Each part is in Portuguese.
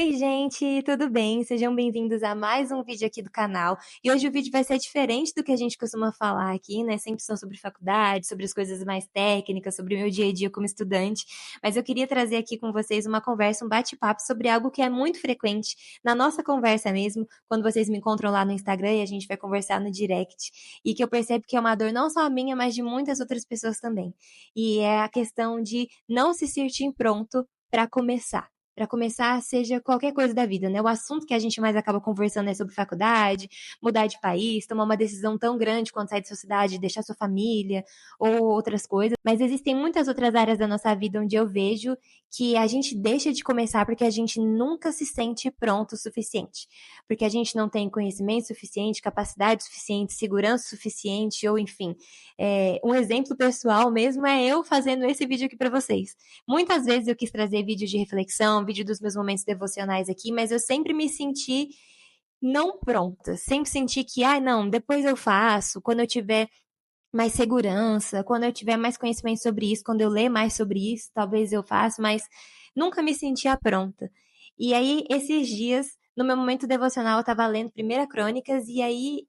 Oi, gente, tudo bem? Sejam bem-vindos a mais um vídeo aqui do canal. E hoje o vídeo vai ser diferente do que a gente costuma falar aqui, né? Sempre são sobre faculdade, sobre as coisas mais técnicas, sobre o meu dia a dia como estudante. Mas eu queria trazer aqui com vocês uma conversa, um bate-papo sobre algo que é muito frequente na nossa conversa mesmo, quando vocês me encontram lá no Instagram e a gente vai conversar no direct. E que eu percebo que é uma dor não só minha, mas de muitas outras pessoas também. E é a questão de não se sentir pronto para começar. Para começar, seja qualquer coisa da vida, né? O assunto que a gente mais acaba conversando é sobre faculdade, mudar de país, tomar uma decisão tão grande quanto sair de sua cidade, deixar sua família ou outras coisas. Mas existem muitas outras áreas da nossa vida onde eu vejo que a gente deixa de começar porque a gente nunca se sente pronto o suficiente. Porque a gente não tem conhecimento suficiente, capacidade suficiente, segurança suficiente, ou enfim. Um exemplo pessoal mesmo é eu fazendo esse vídeo aqui para vocês. Muitas vezes eu quis trazer vídeo de reflexão, vídeo dos meus momentos devocionais aqui, mas eu sempre me senti não pronta. Sempre senti que, não, depois eu faço, quando eu tiver mais segurança, quando eu tiver mais conhecimento sobre isso, quando eu ler mais sobre isso, talvez eu faça, mas nunca me sentia pronta. E aí, esses dias, no meu momento devocional, eu estava lendo 1 Crônicas, e aí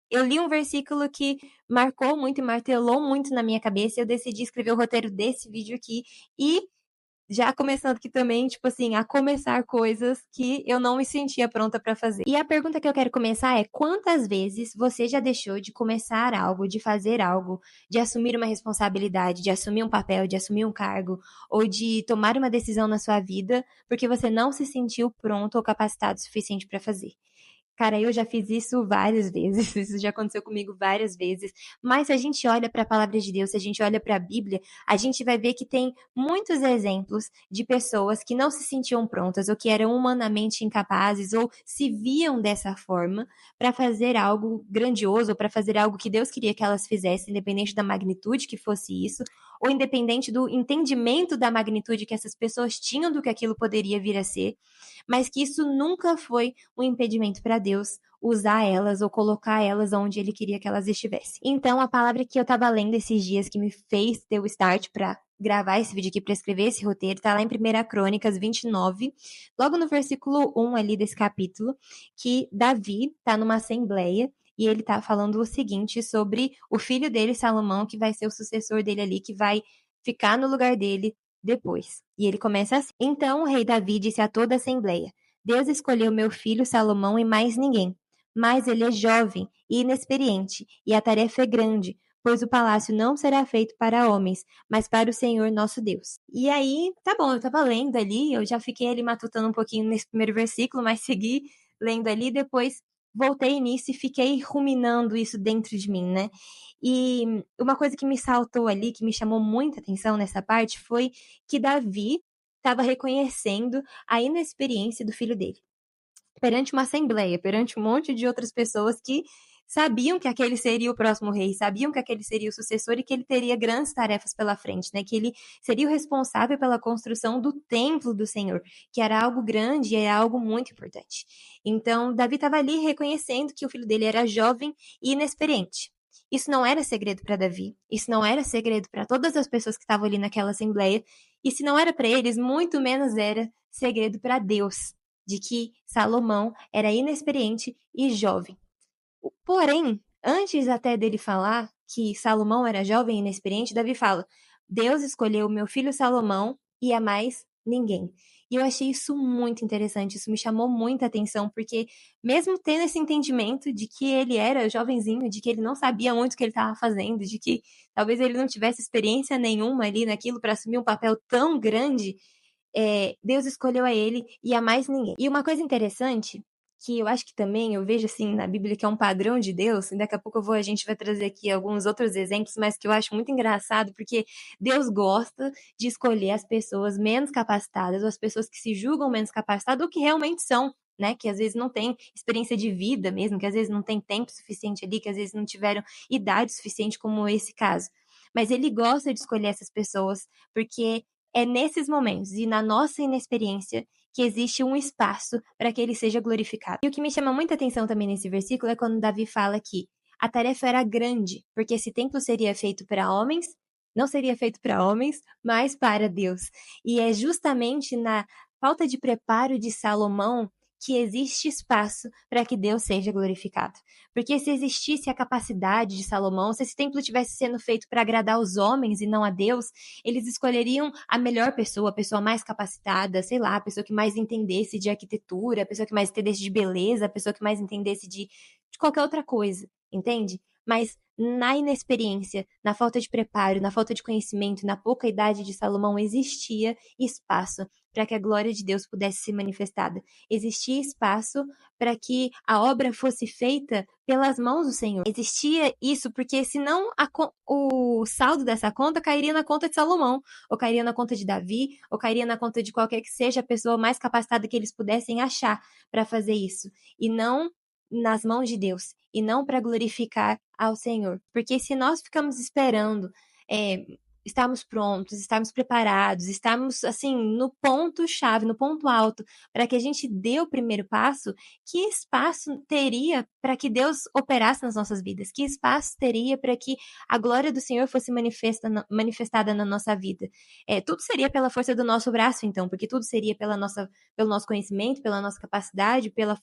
eu li um versículo que marcou muito e martelou muito na minha cabeça, e eu decidi escrever o roteiro desse vídeo aqui, e já começando aqui também, tipo assim, a começar coisas que eu não me sentia pronta pra fazer. E a pergunta que eu quero começar é: quantas vezes você já deixou de começar algo, de fazer algo, de assumir uma responsabilidade, de assumir um papel, de assumir um cargo, ou de tomar uma decisão na sua vida, porque você não se sentiu pronto ou capacitado o suficiente pra fazer? Cara, eu já fiz isso várias vezes, isso já aconteceu comigo várias vezes, mas se a gente olha para a palavra de Deus, se a gente olha para a Bíblia, a gente vai ver que tem muitos exemplos de pessoas que não se sentiam prontas ou que eram humanamente incapazes ou se viam dessa forma para fazer algo grandioso, ou para fazer algo que Deus queria que elas fizessem, independente da magnitude que fosse isso, ou independente do entendimento da magnitude que essas pessoas tinham do que aquilo poderia vir a ser, mas que isso nunca foi um impedimento para Deus usar elas ou colocar elas onde ele queria que elas estivessem. Então, a palavra que eu estava lendo esses dias que me fez ter o start para gravar esse vídeo aqui, para escrever esse roteiro, tá lá em 1 Crônicas 29, logo no versículo 1 ali desse capítulo, que Davi tá numa assembleia e ele tá falando o seguinte sobre o filho dele, Salomão, que vai ser o sucessor dele ali, que vai ficar no lugar dele depois. E ele começa assim: Então o rei Davi disse a toda a assembleia: Deus escolheu meu filho Salomão e mais ninguém. Mas ele é jovem e inexperiente, e a tarefa é grande, pois o palácio não será feito para homens, mas para o Senhor nosso Deus. E aí, tá bom, eu tava lendo ali, eu já fiquei ali matutando um pouquinho nesse primeiro versículo, mas segui lendo ali, depois voltei nisso e fiquei ruminando isso dentro de mim, né? E uma coisa que me saltou ali, que me chamou muita atenção nessa parte, foi que Davi estava reconhecendo a inexperiência do filho dele perante uma assembleia, perante um monte de outras pessoas que sabiam que aquele seria o próximo rei, sabiam que aquele seria o sucessor e que ele teria grandes tarefas pela frente, né? Que ele seria o responsável pela construção do templo do Senhor, que era algo grande e era algo muito importante. Então, Davi estava ali reconhecendo que o filho dele era jovem e inexperiente. Isso não era segredo para Davi, isso não era segredo para todas as pessoas que estavam ali naquela assembleia, e se não era para eles, muito menos era segredo para Deus, de que Salomão era inexperiente e jovem. Porém, antes até dele falar que Salomão era jovem e inexperiente, Davi fala: Deus escolheu meu filho Salomão e a mais ninguém. E eu achei isso muito interessante, isso me chamou muita atenção, porque mesmo tendo esse entendimento de que ele era jovenzinho, de que ele não sabia muito o que ele estava fazendo, de que talvez ele não tivesse experiência nenhuma ali naquilo para assumir um papel tão grande, Deus escolheu a ele e a mais ninguém. E uma coisa interessante, que eu acho que também eu vejo assim na Bíblia que é um padrão de Deus, e daqui a pouco a gente vai trazer aqui alguns outros exemplos, mas que eu acho muito engraçado, porque Deus gosta de escolher as pessoas menos capacitadas, ou as pessoas que se julgam menos capacitadas, ou que realmente são, né, que às vezes não têm experiência de vida mesmo, que às vezes não tem tempo suficiente ali, que às vezes não tiveram idade suficiente, como esse caso. Mas ele gosta de escolher essas pessoas, porque é nesses momentos e na nossa inexperiência que existe um espaço para que ele seja glorificado. E o que me chama muita atenção também nesse versículo é quando Davi fala que a tarefa era grande, porque esse templo seria feito para homens, não seria feito para homens, mas para Deus. E é justamente na falta de preparo de Salomão que existe espaço para que Deus seja glorificado. Porque se existisse a capacidade de Salomão, se esse templo tivesse sendo feito para agradar os homens e não a Deus, eles escolheriam a melhor pessoa, a pessoa mais capacitada, sei lá, a pessoa que mais entendesse de arquitetura, a pessoa que mais entendesse de beleza, a pessoa que mais entendesse de qualquer outra coisa, entende? Mas na inexperiência, na falta de preparo, na falta de conhecimento, na pouca idade de Salomão, existia espaço para que a glória de Deus pudesse ser manifestada. Existia espaço para que a obra fosse feita pelas mãos do Senhor. Existia isso porque senão o saldo dessa conta cairia na conta de Salomão, ou cairia na conta de Davi, ou cairia na conta de qualquer que seja a pessoa mais capacitada que eles pudessem achar para fazer isso. E não nas mãos de Deus, e não para glorificar ao Senhor. Porque se nós ficamos esperando estarmos prontos, estarmos preparados, estarmos assim no ponto-chave, no ponto alto, para que a gente dê o primeiro passo, que espaço teria para que Deus operasse nas nossas vidas? Que espaço teria para que a glória do Senhor fosse manifestada na nossa vida? Tudo seria pela força do nosso braço, então, porque tudo seria pelo nosso conhecimento, pela nossa capacidade, pela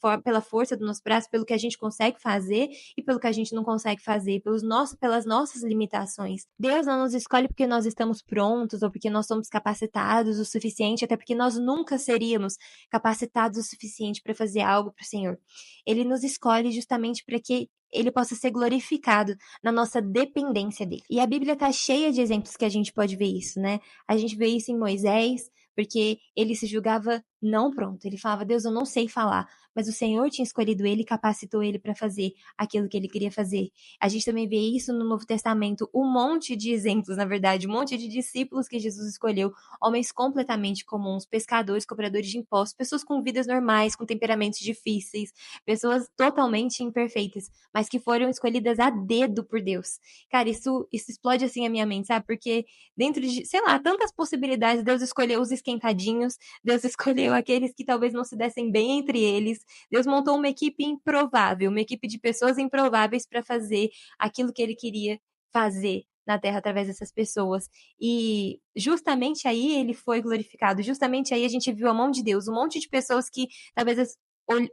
força do nosso braço, pelo que a gente consegue fazer e pelo que a gente não consegue fazer, pelas nossas limitações. Deus não nos escolhe porque nós estamos prontos ou porque nós somos capacitados o suficiente, até porque nós nunca seríamos capacitados o suficiente para fazer algo para o Senhor. Ele nos escolhe justamente para que ele possa ser glorificado na nossa dependência dele. E a Bíblia está cheia de exemplos que a gente pode ver isso, né? A gente vê isso em Moisés, porque ele se julgava não pronto. Ele falava, Deus, eu não sei falar, mas o Senhor tinha escolhido ele e capacitou ele para fazer aquilo que ele queria fazer. A gente também vê isso no Novo Testamento, um monte de exemplos, na verdade, um monte de discípulos que Jesus escolheu, homens completamente comuns, pescadores, cobradores de impostos, pessoas com vidas normais, com temperamentos difíceis, pessoas totalmente imperfeitas, mas que foram escolhidas a dedo por Deus. Cara, isso explode assim a minha mente, sabe? Porque dentro de, sei lá, tantas possibilidades, Deus escolheu os esquentadinhos, Deus escolheu aqueles que talvez não se dessem bem entre eles, Deus montou uma equipe improvável, uma equipe de pessoas improváveis para fazer aquilo que ele queria fazer na terra através dessas pessoas. E justamente aí ele foi glorificado, justamente aí a gente viu a mão de Deus, um monte de pessoas que talvez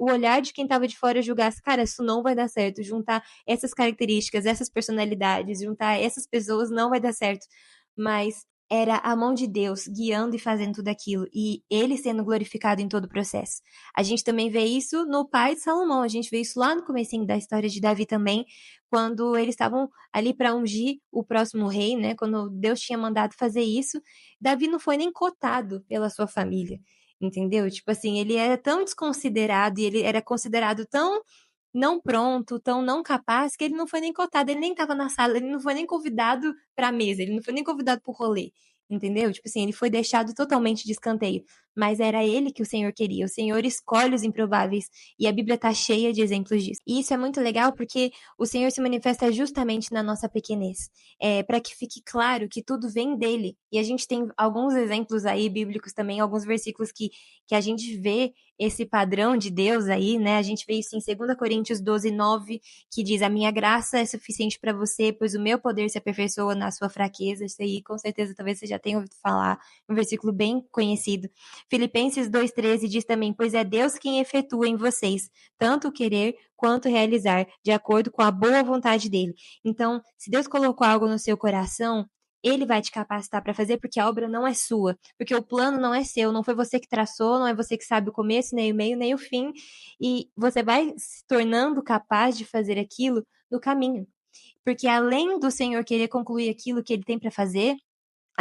o olhar de quem estava de fora julgasse, cara, isso não vai dar certo, juntar essas características, essas personalidades, juntar essas pessoas não vai dar certo. Mas era a mão de Deus guiando e fazendo tudo aquilo, e ele sendo glorificado em todo o processo. A gente também vê isso no pai de Salomão, a gente vê isso lá no comecinho da história de Davi também, quando eles estavam ali para ungir o próximo rei, né? Quando Deus tinha mandado fazer isso, Davi não foi nem cotado pela sua família, entendeu? Tipo assim, ele era tão desconsiderado e ele era considerado tão não pronto, tão não capaz, que ele não foi nem cotado, ele nem estava na sala, ele não foi nem convidado para a mesa, ele não foi nem convidado para o rolê, entendeu? Tipo assim, ele foi deixado totalmente de escanteio, mas era ele que o Senhor queria. O Senhor escolhe os improváveis e a Bíblia está cheia de exemplos disso. E isso é muito legal porque o Senhor se manifesta justamente na nossa pequenez, para que fique claro que tudo vem dele. E a gente tem alguns exemplos aí bíblicos também, alguns versículos que a gente vê esse padrão de Deus aí, né? A gente vê isso em 2 Coríntios 12:9, que diz: a minha graça é suficiente para você, pois o meu poder se aperfeiçoa na sua fraqueza. Isso aí, com certeza, talvez você já tenha ouvido falar, um versículo bem conhecido. Filipenses 2:13 diz também: pois é Deus quem efetua em vocês tanto o querer quanto realizar, de acordo com a boa vontade dele. Então, se Deus colocou algo no seu coração, ele vai te capacitar para fazer, porque a obra não é sua, porque o plano não é seu, não foi você que traçou, não é você que sabe o começo, nem o meio, nem o fim, e você vai se tornando capaz de fazer aquilo no caminho. Porque além do Senhor querer concluir aquilo que ele tem para fazer,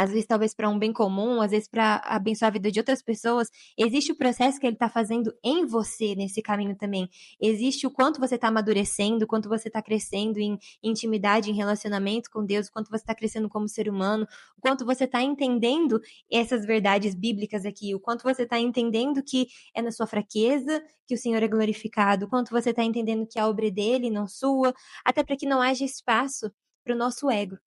às vezes talvez para um bem comum, às vezes para abençoar a vida de outras pessoas, existe o processo que ele está fazendo em você nesse caminho também. Existe o quanto você está amadurecendo, o quanto você está crescendo em intimidade, em relacionamento com Deus, o quanto você está crescendo como ser humano, o quanto você está entendendo essas verdades bíblicas aqui, o quanto você está entendendo que é na sua fraqueza que o Senhor é glorificado, o quanto você está entendendo que a obra é dele, não sua, até para que não haja espaço para o nosso ego.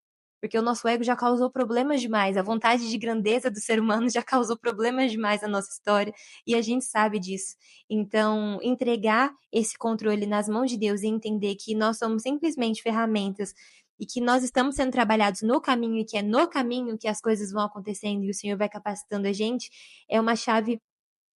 Porque o nosso ego já causou problemas demais, a vontade de grandeza do ser humano já causou problemas demais na nossa história, e a gente sabe disso. Então, entregar esse controle nas mãos de Deus e entender que nós somos simplesmente ferramentas e que nós estamos sendo trabalhados no caminho e que é no caminho que as coisas vão acontecendo e o Senhor vai capacitando a gente, é uma chave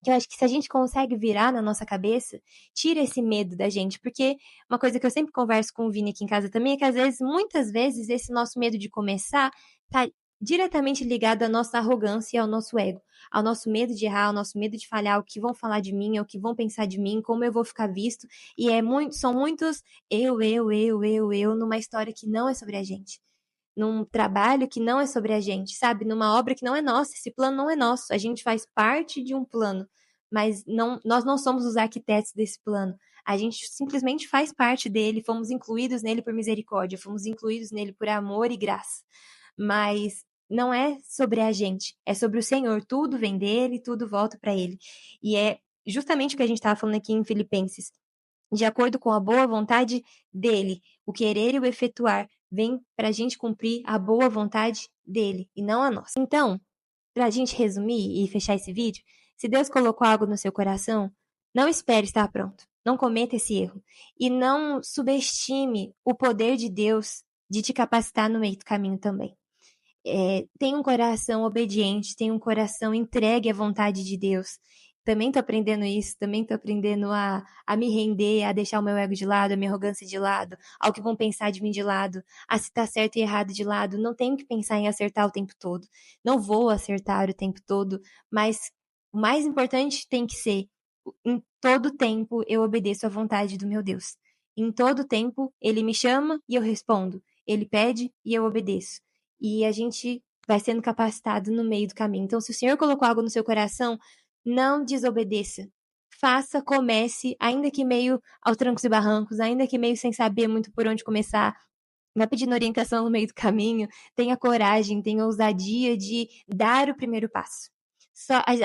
que eu acho que se a gente consegue virar na nossa cabeça, tira esse medo da gente, porque uma coisa que eu sempre converso com o Vini aqui em casa também é que às vezes, muitas vezes, esse nosso medo de começar tá diretamente ligado à nossa arrogância e ao nosso ego, ao nosso medo de errar, ao nosso medo de falhar, o que vão falar de mim, o que vão pensar de mim, como eu vou ficar visto, e são muitos eu, numa história que não é sobre a gente, num trabalho que não é sobre a gente, sabe? Numa obra que não é nossa, esse plano não é nosso, a gente faz parte de um plano, mas nós não somos os arquitetos desse plano. A gente simplesmente faz parte dele, fomos incluídos nele por misericórdia, fomos incluídos nele por amor e graça. Mas não é sobre a gente, é sobre o Senhor. Tudo vem dele, tudo volta para ele. E é justamente o que a gente estava falando aqui em Filipenses. De acordo com a boa vontade dele, o querer e o efetuar vem para a gente cumprir a boa vontade dele e não a nossa. Então, para a gente resumir e fechar esse vídeo, se Deus colocou algo no seu coração, não espere estar pronto. Não cometa esse erro. E não subestime o poder de Deus de te capacitar no meio do caminho também. Tem um coração obediente, tem um coração entregue à vontade de Deus. Também tô aprendendo isso, também tô aprendendo a me render, a deixar o meu ego de lado, a minha arrogância de lado, ao que vão pensar de mim de lado, a se tá certo e errado de lado. Não tenho que pensar em acertar o tempo todo. Não vou acertar o tempo todo, mas o mais importante tem que ser, em todo tempo eu obedeço à vontade do meu Deus. Em todo tempo ele me chama e eu respondo. Ele pede e eu obedeço. E a gente vai sendo capacitado no meio do caminho. Então, se o Senhor colocou algo no seu coração, não desobedeça. Faça, comece, ainda que meio aos trancos e barrancos, ainda que meio sem saber muito por onde começar, vai pedindo orientação no meio do caminho, tenha coragem, tenha ousadia de dar o primeiro passo.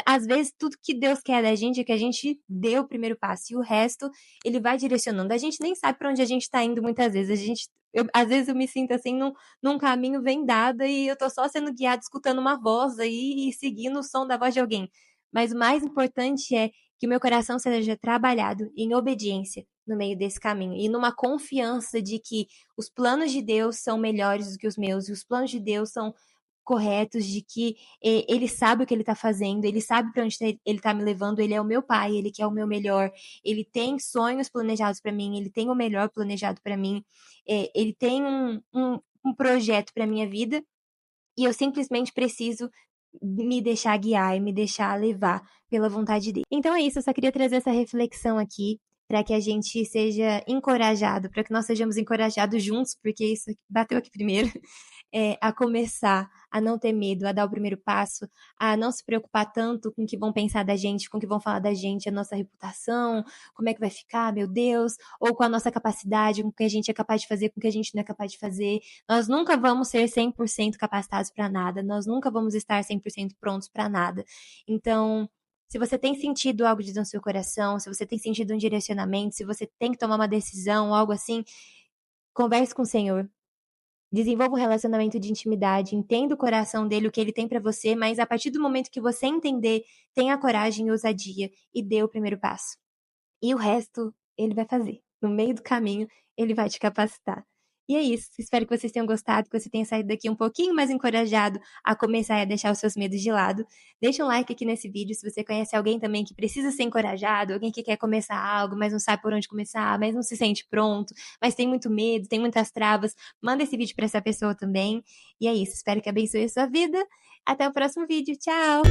Às vezes, tudo que Deus quer da gente é que a gente dê o primeiro passo, e o resto, ele vai direcionando. A gente nem sabe para onde a gente está indo muitas vezes. Às vezes eu me sinto assim num caminho vendada e eu tô só sendo guiada, escutando uma voz aí e seguindo o som da voz de alguém. Mas o mais importante é que o meu coração seja trabalhado em obediência no meio desse caminho e numa confiança de que os planos de Deus são melhores do que os meus e os planos de Deus são corretos, de que ele sabe o que ele está fazendo, ele sabe para onde ele está me levando, ele é o meu pai, ele quer o meu melhor, ele tem sonhos planejados para mim, ele tem o melhor planejado para mim, ele tem um projeto para minha vida e eu simplesmente preciso me deixar guiar e me deixar levar pela vontade dele. Então é isso, eu só queria trazer essa reflexão aqui para que a gente seja encorajado, para que nós sejamos encorajados juntos, porque isso bateu aqui primeiro, a começar, a não ter medo, a dar o primeiro passo, a não se preocupar tanto com o que vão pensar da gente, com o que vão falar da gente, a nossa reputação, como é que vai ficar, meu Deus, ou com a nossa capacidade, com o que a gente é capaz de fazer, com o que a gente não é capaz de fazer. Nós nunca vamos ser 100% capacitados para nada, nós nunca vamos estar 100% prontos para nada. Então, se você tem sentido algo de Deus no seu coração, se você tem sentido um direcionamento, se você tem que tomar uma decisão, algo assim, converse com o Senhor. Desenvolva um relacionamento de intimidade, entenda o coração dele, o que ele tem para você, mas a partir do momento que você entender, tenha coragem e ousadia e dê o primeiro passo. E o resto, ele vai fazer. No meio do caminho, ele vai te capacitar. E é isso. Espero que vocês tenham gostado, que você tenha saído daqui um pouquinho mais encorajado a começar a deixar os seus medos de lado. Deixa um like aqui nesse vídeo se você conhece alguém também que precisa ser encorajado, alguém que quer começar algo, mas não sabe por onde começar, mas não se sente pronto, mas tem muito medo, tem muitas travas. Manda esse vídeo para essa pessoa também. E é isso. Espero que abençoe a sua vida. Até o próximo vídeo. Tchau!